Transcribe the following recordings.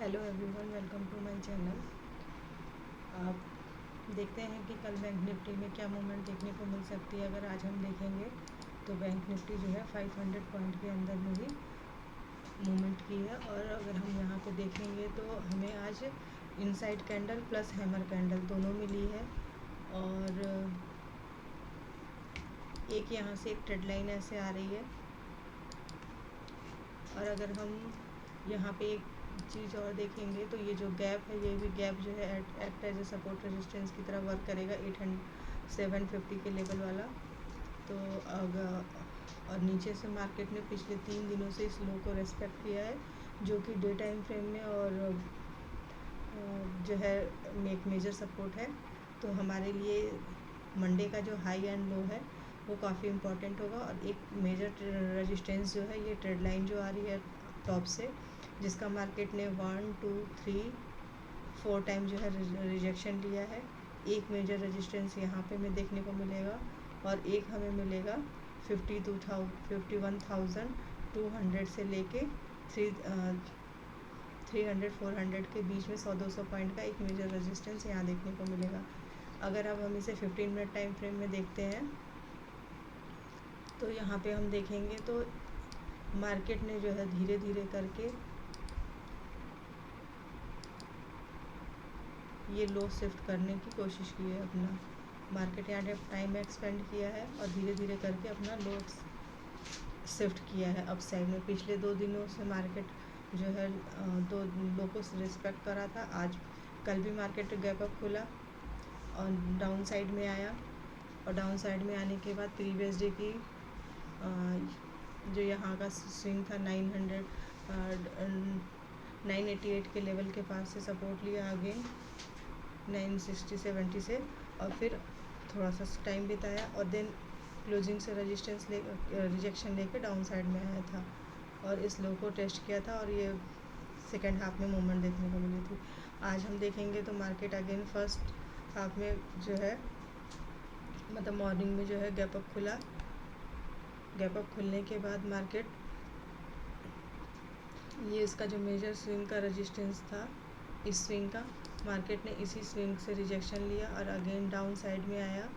Hello everyone, welcome to my channel. आप देखते हैं कि कल बैंक निफ्टी में क्या मूवमेंट देखने को मिल सकती है। अगर आज हम देखेंगे तो बैंक निफ्टी जो है 500 पॉइंट के अंदर में ही मूवमेंट की है। और अगर हम यहाँ पे देखेंगे तो हमें आज inside candle plus hammer candle दोनों मिली है। और एक यहाँ से एक ट्रेड लाइन ऐसे आ रही है। और अगर हम यहाँ पे एक चीज़ और देखेंगे तो ये जो गैप है, ये भी गैप जो है act as a support resistance की तरह वर्क करेगा 750 के लेवल वाला। तो अगर और नीचे से मार्केट ने पिछले 3 दिनों से इस लो को रेस्पेक्ट किया है, जो कि डे टाइम फ्रेम में और जो है एक मेजर सपोर्ट है। तो हमारे लिए मंडे का जो हाई एंड लो है वो काफ़ी इम्पोर्टेंट होगा। और एक मेजर रेजिस्टेंस जो है, ये ट्रेड लाइन जो आ रही है टॉप से, जिसका मार्केट ने 1 2 3 4 टाइम जो है रिजेक्शन लिया है। एक मेजर रेजिस्टेंस यहाँ पे हमें देखने को मिलेगा और एक हमें मिलेगा 51,200 से लेके 300-400 के बीच में 100-200 पॉइंट का एक मेजर रेजिस्टेंस यहाँ देखने को मिलेगा। अगर अब हम इसे 15 मिनट टाइम फ्रेम में देखते हैं तो यहाँ पे हम देखेंगे तो मार्केट ने जो है धीरे धीरे करके ये लो शिफ्ट करने की कोशिश की है। अपना मार्केट यहाँ टाइम एक्सपेंड किया है और धीरे धीरे करके अपना लो शिफ्ट किया है अप साइड में। पिछले 2 दिनों से मार्केट जो है दो लो को रिस्पेक्ट करा था। आज कल भी मार्केट गैप अप खुला और डाउन साइड में आया। और डाउन साइड में आने के बाद प्रीवियस डे की जो यहाँ का स्विंग था 988 के लेवल के पास से सपोर्ट लिया अगेन 960-70 से, और फिर थोड़ा सा टाइम बिताया और देन क्लोजिंग से रिजेक्शन लेके डाउन साइड में आया था और इस लो को टेस्ट किया था। और ये सेकेंड हाफ में मूवमेंट देखने को मिली थी। आज हम देखेंगे तो मार्केट अगेन फर्स्ट हाफ में जो है मतलब मॉर्निंग में जो है गैप अप खुला। गैप अप खुलने के बाद मार्केट ये इसका जो मेजर स्विंग का रेजिस्टेंस था, इस स्विंग का मार्केट ने इसी स्विंग से रिजेक्शन लिया और अगेन डाउन साइड में आया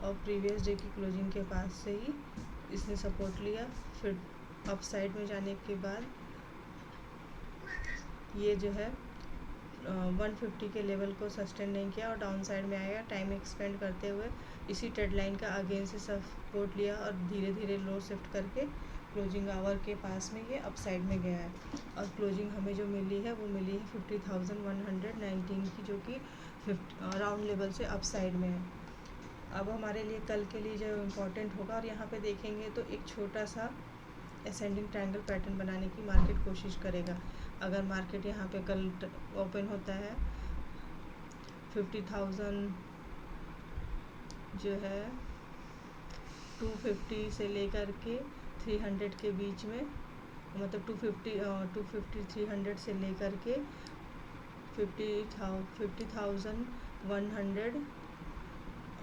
और प्रीवियस डे की क्लोजिंग के पास से ही इसने सपोर्ट लिया। फिर अप साइड में जाने के बाद ये जो है 150 के लेवल को सस्टेन नहीं किया और डाउन साइड में आएगा टाइम एक्सपेंड करते हुए इसी ट्रेड लाइन का अगेन से सपोर्ट लिया और धीरे धीरे लो शिफ्ट करके क्लोजिंग आवर के पास में ये अप साइड में गया है। और क्लोजिंग हमें जो मिली है वो मिली है 50,119 की, जो कि राउंड लेवल से अप साइड में है। अब हमारे लिए कल के लिए जो इम्पोर्टेंट होगा, और यहाँ पे देखेंगे तो एक छोटा सा असेंडिंग ट्रायंगल पैटर्न बनाने की मार्केट कोशिश करेगा। अगर मार्केट यहाँ पे कल ओपन होता है 50,000 जो है 250 से लेकर के 300 के बीच में, मतलब 250-300 से लेकर के 50,100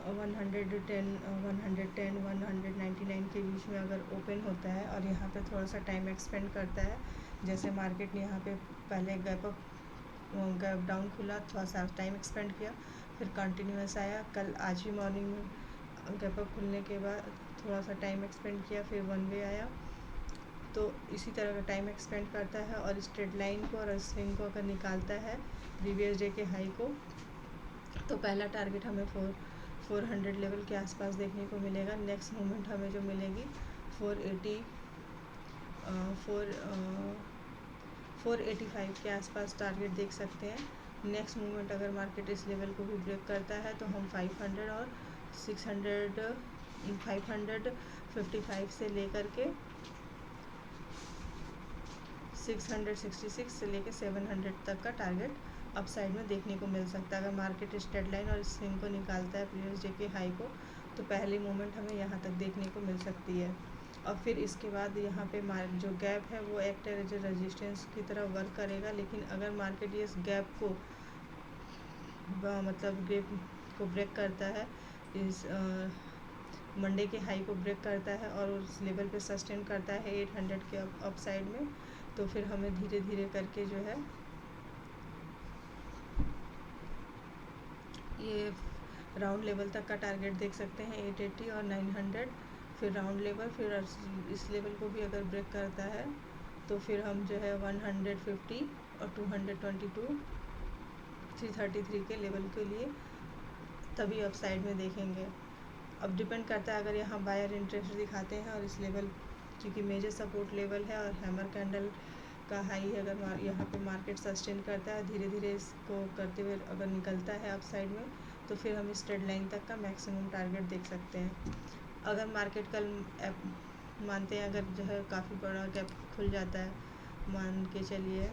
110-199 के बीच में अगर ओपन होता है और यहाँ पे थोड़ा सा टाइम एक्सपेंड करता है, जैसे मार्केट ने यहाँ पे पहले गैप डाउन खुला, थोड़ा सा टाइम एक्सपेंड किया, फिर कंटिन्यूस आया। कल आज ही मॉर्निंग में गैप अप खुलने के बाद थोड़ा सा टाइम एक्सपेंड किया, फिर वन वे आया। तो इसी तरह का टाइम एक्सपेंड करता है और इस ट्रेड लाइन को और स्विंग को अगर निकालता है प्रीवियस डे के हाई को, तो पहला टारगेट हमें 400 लेवल के आसपास देखने को मिलेगा। नेक्स्ट मूवमेंट हमें जो मिलेगी 485 के आसपास टारगेट देख सकते हैं। नेक्स्ट मूवमेंट अगर मार्केट इस लेवल को भी ब्रेक करता है तो हम 500 और 555 से लेकर के 666 से लेकर 700 तक का टारगेट अप साइड में देखने को मिल सकता है। अगर मार्केट इस ट्रेड लाइन और स्विंग को निकालता है प्रीवियस डे के हाई को, तो पहली मूवमेंट हमें यहाँ तक देखने को मिल सकती है। और फिर इसके बाद यहाँ पे जो गैप है वो एक्ट एज ए रेजिस्टेंस की तरह वर्क करेगा। लेकिन अगर मार्केट ये इस गैप को मतलब गैप को ब्रेक करता है, इस मंडे के हाई को ब्रेक करता है और उस लेवल पे सस्टेन करता है 800 के अप साइड में, तो फिर हमें धीरे धीरे करके जो है ये राउंड लेवल तक का टारगेट देख सकते हैं 880 और 900, फिर राउंड लेवल, फिर इस लेवल को भी अगर ब्रेक करता है तो फिर हम जो है 150 और 222 333 के लेवल के लिए तभी अप साइड में देखेंगे। अब डिपेंड करता है, अगर यहाँ बायर इंटरेस्ट दिखाते हैं और इस लेवल क्योंकि मेजर सपोर्ट लेवल है और हैमर कैंडल का हाई अगर यहाँ पे मार्केट सस्टेन करता है, धीरे धीरे इसको करते हुए अगर निकलता है अप साइड में, तो फिर हम इस ट्रेड लाइन तक का मैक्सिमम टारगेट देख सकते हैं। अगर मार्केट कल मानते हैं अगर जो है काफ़ी बड़ा गैप खुल जाता है, मान के चलिए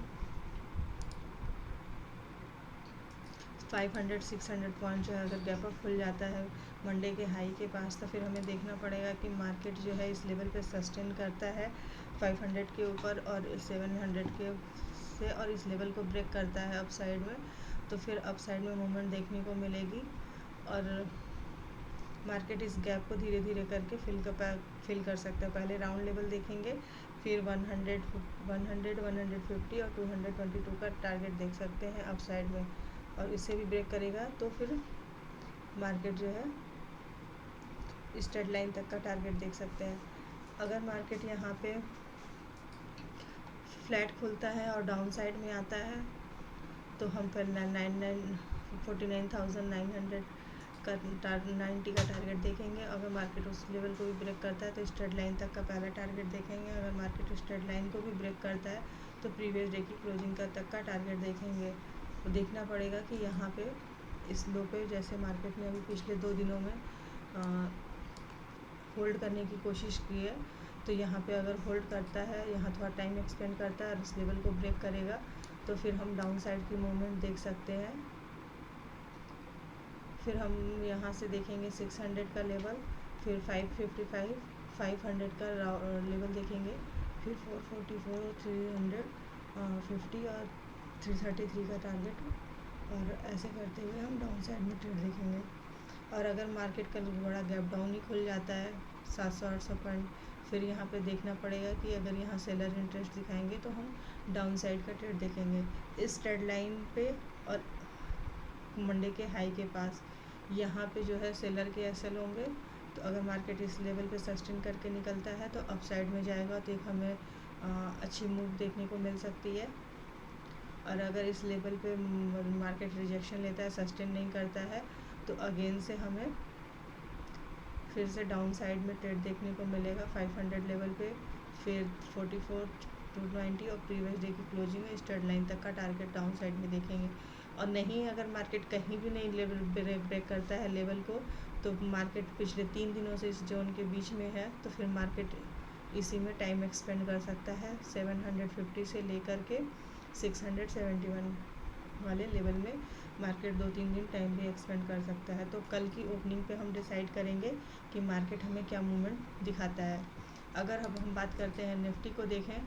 500-600 पॉइंट जो है अगर गैप अप खुल जाता है मंडे के हाई के पास, तो फिर हमें देखना पड़ेगा कि मार्केट जो है इस लेवल पे सस्टेन करता है 500 के ऊपर और 700 के से, और इस लेवल को ब्रेक करता है अप साइड में, तो फिर अप साइड में मूवमेंट देखने को मिलेगी और मार्केट इस गैप को धीरे धीरे करके फिल कर सकता है। पहले राउंड लेवल देखेंगे, फिर 100, 150 और 222 का टारगेट देख सकते हैं अप साइड में, और इससे भी ब्रेक करेगा तो फिर मार्केट जो है इस ट्रेड लाइन तक का टारगेट देख सकते हैं। अगर मार्केट यहाँ पे फ्लैट खुलता है और डाउन साइड में आता है तो हम फिर 49,900 का 90 का टारगेट देखेंगे। अगर मार्केट उस लेवल को भी ब्रेक करता है तो इस ट्रेड लाइन तक का पहला टारगेट देखेंगे। अगर मार्केट इस ट्रेड लाइन को भी ब्रेक करता है तो प्रीवियस डे की क्लोजिंग का तक का टारगेट देखेंगे। तो देखना पड़ेगा कि यहाँ पे इस लो पे जैसे मार्केट ने अभी पिछले 2 दिनों में होल्ड करने की कोशिश की है, तो यहाँ पे अगर होल्ड करता है, यहाँ थोड़ा टाइम एक्सपेंड करता है और इस लेवल को ब्रेक करेगा तो फिर हम डाउन साइड की मूवमेंट देख सकते हैं। फिर हम यहाँ से देखेंगे 600 का लेवल, फिर 555, 500 का लेवल देखेंगे, फिर 444, 350 और 333 का टारगेट, और ऐसे करते हुए हम डाउन साइड में ट्रेड देखेंगे। और अगर मार्केट का बड़ा गैप डाउन ही खुल जाता है 700-800 पॉइंट, फिर यहाँ पे देखना पड़ेगा कि अगर यहाँ सेलर इंटरेस्ट दिखाएंगे तो हम डाउन साइड का ट्रेड देखेंगे इस ट्रेड लाइन पे और मंडे के हाई के पास। यहाँ पे जो है सेलर के एसएल होंगे, तो अगर मार्केट इस लेवल पे सस्टेन करके निकलता है तो अप साइड में जाएगा, तो एक हमें अच्छी मूव देखने को मिल सकती है। और अगर इस लेवल पे मार्केट रिजेक्शन लेता है, सस्टेन नहीं करता है, तो अगेन से हमें फिर से डाउन साइड में ट्रेड देखने को मिलेगा 500 लेवल पे, फिर 44, 290 और प्रीवियस डे की क्लोजिंग में इस ट्रेड लाइन तक का टारगेट डाउन साइड में देखेंगे। और नहीं, अगर मार्केट कहीं भी नहीं लेवल ब्रेक करता है लेवल को, तो मार्केट पिछले 3 दिनों से इस जोन के बीच में है, तो फिर मार्केट इसी में टाइम एक्सपेंड कर सकता है 750 से लेकर के 671 वाले लेवल में मार्केट 2-3 दिन टाइम भी एक्सपेंड कर सकता है। तो कल की ओपनिंग पे हम डिसाइड करेंगे कि मार्केट हमें क्या मूवमेंट दिखाता है। अगर अब हम बात करते हैं निफ्टी को देखें,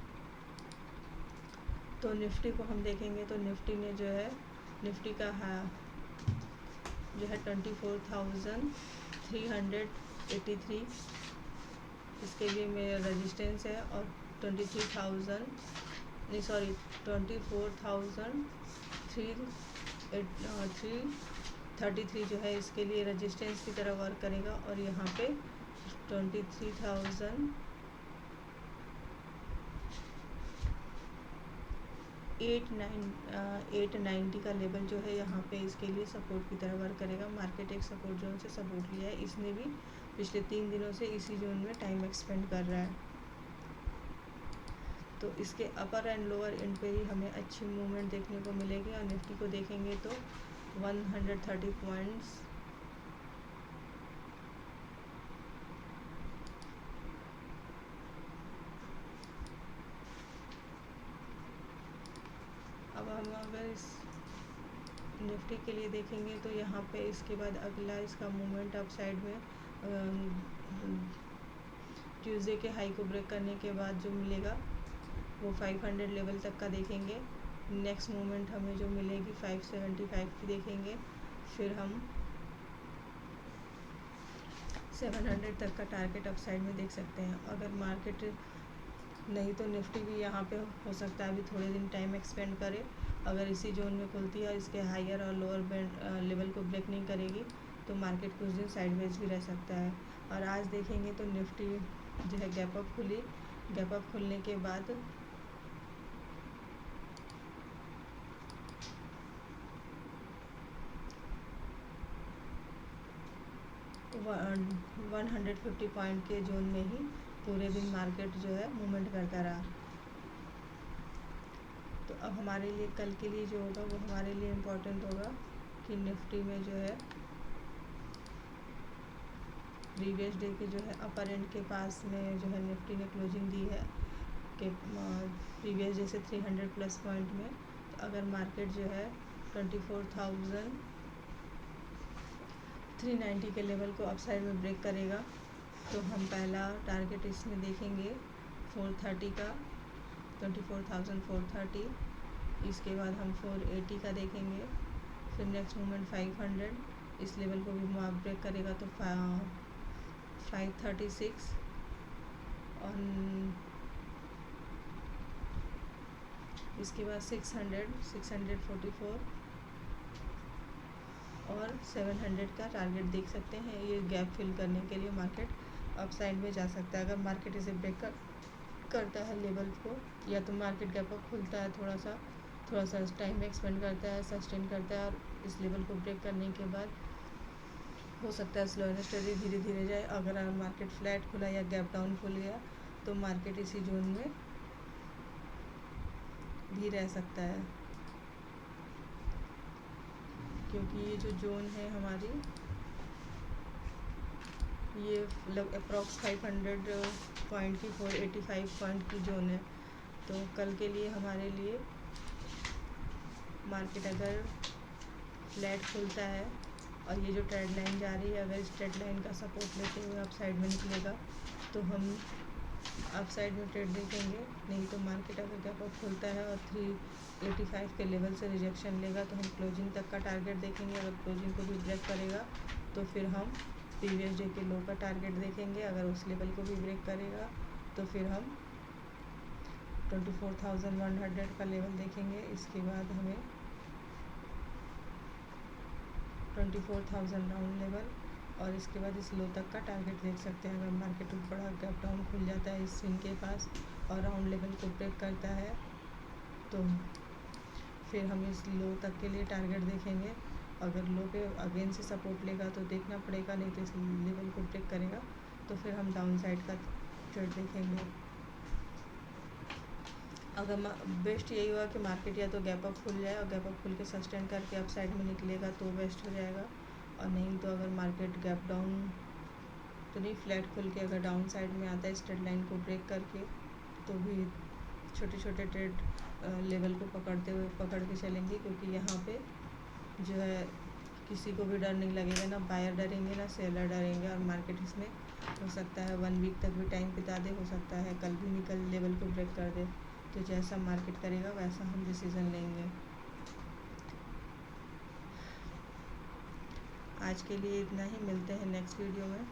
तो निफ्टी को हम देखेंगे तो निफ्टी ने जो है निफ्टी का जो है 24,383 इसके लिए मेरा रेजिस्टेंस है, और 24,333 जो है इसके लिए रेजिस्टेंस की तरह वर्क करेगा, और यहाँ पे 23,890 का लेवल जो है यहाँ पे इसके लिए सपोर्ट की तरह वर्क करेगा। मार्केट एक सपोर्ट जोन से सपोर्ट लिया है, इसने भी पिछले 3 दिनों से इसी जोन में टाइम एक्सपेंड कर रहा है, तो इसके अपर एंड लोअर एंड पे ही हमें अच्छी मूवमेंट देखने को मिलेगी। और निफ्टी को देखेंगे तो 130 पॉइंट्स अब हम अगर इस निफ्टी के लिए देखेंगे तो यहाँ पे इसके बाद अगला इसका मूवमेंट अप साइड में ट्यूसडे के हाई को ब्रेक करने के बाद जो मिलेगा वो 500 लेवल तक का देखेंगे। नेक्स्ट मूवमेंट हमें जो मिलेगी 575 की देखेंगे, फिर हम 700 तक का टारगेट अप साइड में देख सकते हैं। अगर मार्केट नहीं तो निफ्टी भी यहाँ पे हो सकता है अभी थोड़े दिन टाइम एक्सपेंड करे। अगर इसी जोन में खुलती है और इसके हायर और लोअर बैंड लेवल को ब्रेक नहीं करेगी तो मार्केट कुछ दिन साइडवेज भी रह सकता है। और आज देखेंगे तो निफ्टी जो है गैप अप खुली, गैप अप खुलने के बाद 150 पॉइंट के जोन में ही पूरे दिन मार्केट जो है मूवमेंट करता रहा। तो अब हमारे लिए कल के लिए जो होगा वो हमारे लिए इम्पोर्टेंट होगा कि निफ्टी में जो है प्रीवियस डे के जो है अपर एंड के पास में जो है निफ्टी ने क्लोजिंग दी है कि प्रीवियस डे से 300 प्लस पॉइंट में। तो अगर मार्केट जो है 24,390 के लेवल को अपसाइड में ब्रेक करेगा तो हम पहला टारगेट इसमें देखेंगे 430 का, 24,430। इसके बाद हम 480 का देखेंगे। फिर नेक्स्ट मूवमेंट 500, इस लेवल को भी ब्रेक करेगा तो 536 और इसके बाद 600, 644 और 700 का टारगेट देख सकते हैं। ये गैप फिल करने के लिए मार्केट अपसाइड में जा सकता है। अगर मार्केट इसे ब्रेक करता है लेवल को, या तो मार्केट गैप अप खुलता है थोड़ा सा टाइम एक्सपेंड करता है, सस्टेन करता है और इस लेवल को ब्रेक करने के बाद हो सकता है स्लो एंड स्टडी धीरे धीरे जाए। अगर मार्केट फ्लैट खुला या गैप डाउन खुल गया तो मार्केट इसी जोन में भी रह सकता है, क्योंकि ये जो जोन है हमारी ये अप्रॉक्स 500 पॉइंट की 485 पॉइंट की जोन है। तो कल के लिए हमारे लिए मार्केट अगर फ्लैट खुलता है और ये जो ट्रेड लाइन जा रही है अगर इस ट्रेड लाइन का सपोर्ट लेते हुए अप साइड में निकलेगा तो हम अप साइड में ट्रेड देखेंगे। नहीं तो मार्केट अगर गैप अप खुलता है और 385 के लेवल से रिजेक्शन लेगा तो हम क्लोजिंग तक का टारगेट देखेंगे। अगर क्लोजिंग को भी ब्रेक करेगा तो फिर हम प्रीवियस डे के लो का टारगेट देखेंगे। अगर उस लेवल को भी ब्रेक करेगा तो फिर हम 24,100 का लेवल देखेंगे। इसके बाद हमें 24,000 राउंड लेवल और इसके बाद इस लो तक का टारगेट देख सकते हैं। अगर मार्केट बड़ा गैप डाउन खुल जाता है इस स्विंग के पास और राउंड लेवल को ब्रेक करता है तो फिर हम इस लो तक के लिए टारगेट देखेंगे। अगर लो पे अगेन से सपोर्ट लेगा तो देखना पड़ेगा, नहीं तो इस लेवल को ब्रेक करेगा तो फिर हम डाउन साइड का ट्रेड देखेंगे। अगर बेस्ट यही हुआ कि मार्केट या तो गैप अप खुल जाए और गैप अप खुल के सस्टेन करके अप साइड में निकलेगा तो बेस्ट हो जाएगा। और नहीं तो अगर मार्केट गैप डाउन तो नहीं, फ्लैट खुल के अगर डाउन साइड में आता है इस ट्रेड लाइन को ब्रेक करके तो भी छोटे छोटे ट्रेड लेवल को पकड़ के चलेंगे, क्योंकि यहाँ पे जो है किसी को भी डर नहीं लगेगा, ना बायर डरेंगे ना सेलर डरेंगे। और मार्केट इसमें हो सकता है 1 वीक तक भी टाइम बिता दे, हो सकता है कल भी निकल लेवल को ब्रेक कर दे। तो जैसा मार्केट करेगा वैसा हम डिसीज़न लेंगे। आज के लिए इतना ही, मिलते हैं नेक्स्ट वीडियो में।